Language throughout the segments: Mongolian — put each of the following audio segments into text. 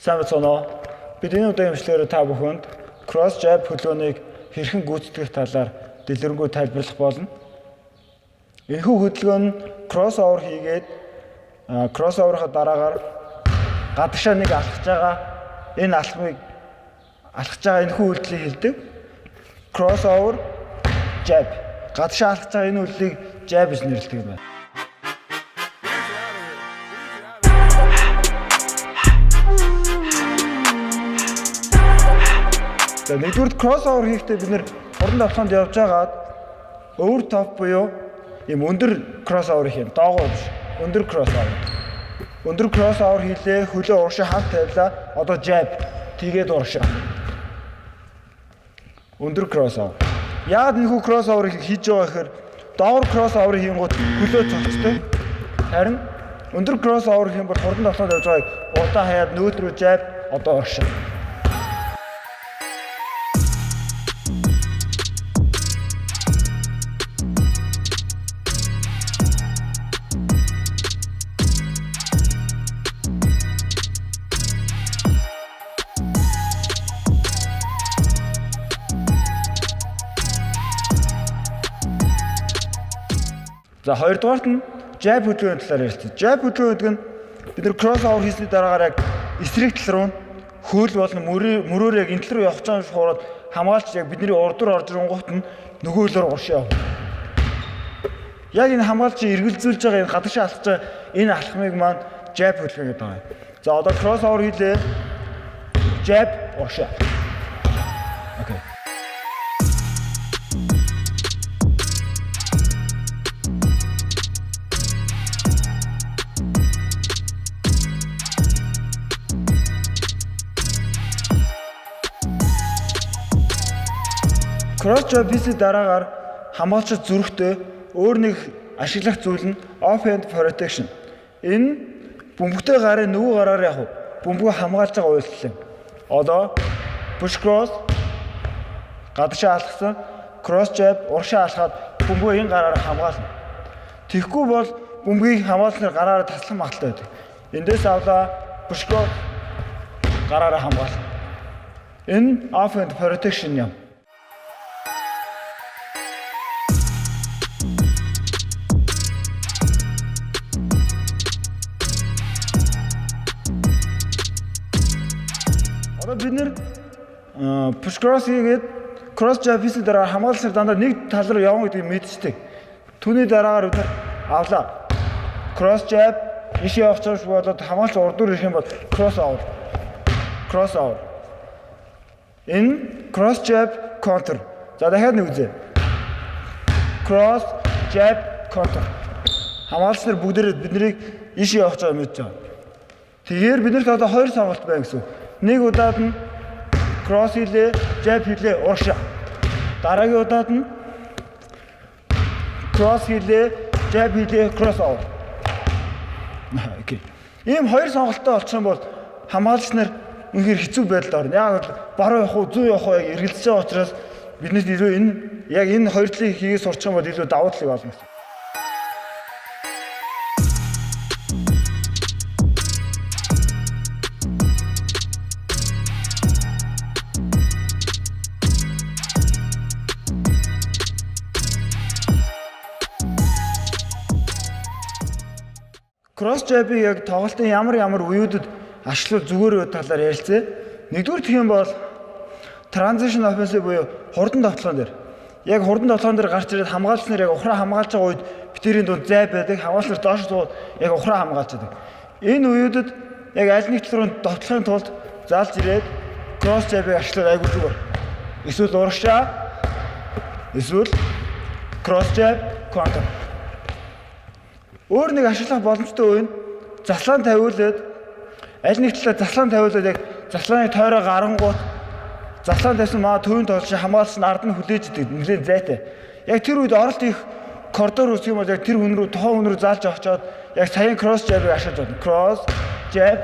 Сайн байна. Бид энэ удаагийн эмчилгээгээр та бүхэнд cross jab хөдөлгөөнийг хэрхэн гүйцэтгэх талаар дэлгэрэнгүй тайлбарлах болно. Энэхүү хөдөлгөөн нь crossover хийгээд crossover-ын дараагаар гадагшаа нэг алхаж байгаа энэ алхмыг алхаж байгаа энэхүү үйлдэлийг хэлдэг. Crossover jab. Гадагшаа алхаж байгаа энэ үйлдэлийг jab гэж нэрлэдэг юм байна. За нэгдүгээр crossover хийхдээ бид нэр хурдан давтаханд явж байгаад over top буюу ийм өндөр crossover хийм. Доогоо биш. Өндөр crossover. Өндөр crossover хийлээ, хөлөө урагшаа хамт тавилаа. Одоо jab тэгээд урагшаа. Өндөр crossover. Яагаад энэхүү crossover-ыг хийж байгаа гэхээр доогоор crossover хийнгүүт хөлөө цогцтой. Харин өндөр crossover хийм бол хурдан давтаханд явж байгааг удаа хаяад нөөдрөө jab одоо урагшаа. За хоёрдугаарт нь jab хөдөлгөөний талаар ярьсан. Jab хөдөлгөөн гэдэг нь бид нар crossover хийсний дараагаар яг эсрэг тал руу хөл болон мөрөөр яг энэ тал руу явах гэж шуураад хамгаалч яг бидний урд руу орж ирэнгуут нь нөгөө хөлөөр уршаа явна. Яг энэ хамгаалчийг эргэлзүүлж байгаа энэ гадагшаа алхаж байгаа энэ алхмыг маань jab хөдөлгөөн гэдэг байгаа юм. За одоо crossover хийлээ. Jab уршаа. Окей. Cross jab хийсний дараагаар хамгаалчид зүрхтээ өөр нэг ашиглах зүйл нь off-hand protection. Энэ бөмбөгтэй гарын нөгөө гараар яг бөмбөгөө хамгаалж байгаа үйлдэл юм. Одоо push cross гадагшаа алхсан, cross jab урагшаа алхаад бөмбөгөө энэ гараараа хамгаална. Тэгэхгүй бол бөмбөгийг хамгаалснаар гараараа таслах магадaltaй байдаг. Эндээс авлаа push cross гараараа хамгаална. Энэ off-hand protection юм. Бид нэр push cross хийгээд cross jab хийсний дараа хамгаалсаар дандаа нэг тал руу явна гэдгийг мэдчихдэг. Түүний дараагаар бид авлаа. Cross jab ишээ явчих болоод хамгаалч урдуур ирэх юм бол crossover. Crossover. Энэ cross jab counter. За дахиад нэг үзье. Cross jab counter. Хамгаалч нар бүгдээрээ биднийг ишээ явах гэж мэдж байгаа. Тэгэхээр биднэрт одоо хоёр сонголт байна гэсэн. Нэг удаад нь cross хийлээ, jab хийлээ, урагшаа. Дараагийн удаад нь cross хийлээ, jab хийлээ, crossover. Окей. Ийм хоёр сонголттой болчихсон бол хамгаалагч нар үнэхээр хэцүү байдалд орно. Яг баруун явах уу, зүүн явах уу яг эргэлзэж байгаа учраас биднээс илүү энэ хоёр талыг хийгээд сурчих юм бол илүү давуу талыг олно. Cross jab-ыг яг тоглолтын ямар үеүүдэд ашиглах зүгээр талаар ярилцъя. Нэгдүгээр гэх юм бол transition offensive буюу хурдан тоглоом дээр. Яг хурдан тоглоом дээр гарч ирээд хамгаалч нар яг ухраа хамгаалж байгаа үед битэрийн дунд зай байдаг. Хамгаалч нар доош сууд яг ухраа хамгаалж байдаг. Энэ үеүүдэд яг аль нэг тал руу тоглохын тулд заалж ирээд cross jab-ыг ашиглах айгүй зүгээр. Эсвэл урагшаа, эсвэл cross jab counter. Өөр нэг ашиглах боломжтой үе нь заслаан тавиулаад аль нэг талаа заслаан тавиулаад яг заслааны тойроо гарангуут заслаан тавьсан маа төвийн тоглож хамгаалсан ард нь хүлээж идэг нэлээд зайтай. Яг тэр үед оролт их коридор үсэх юм бол яг тэр хүн рүү тухайн хүн рүү заалж авчаад яг саяын cross jab-ыг ашиглаж болно. Cross jab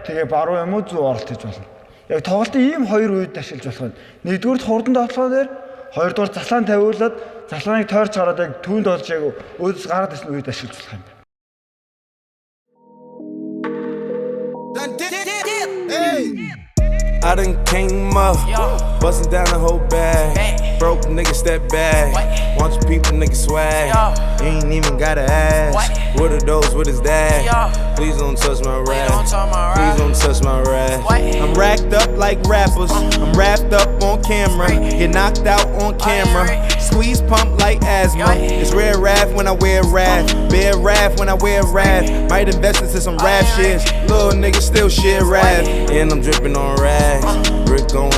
тэгээ баруун юм уу зүү оролт хийж болно. Яг тоглолтын ийм хоёр үед ашиглаж болох нь. Нэгдүгээр хурдан тоглоом дээр, хоёрдугаар заслаан тавиулаад заслааныг тойрч гараад яг төвөнд болж яг өөдөөс гараад ирсэн үед ашиглаж болох юм. Hey! I done came up, bustin' down the whole bag. Broke nigga step back. Want your people nigga swag. Ain't even gotta ask. What are those? What is that? Please don't touch my rap. Please don't touch my rap. I'm racked up like rappers. I'm wrapped up on camera. Get knocked out on camera. Squeeze pump like asthma. It's rare wrath when I wear wrath. Bear wrath when I wear wrath. Might invest into some rap shit. Little nigga still shit rap. And I'm dripping on rags. Brick going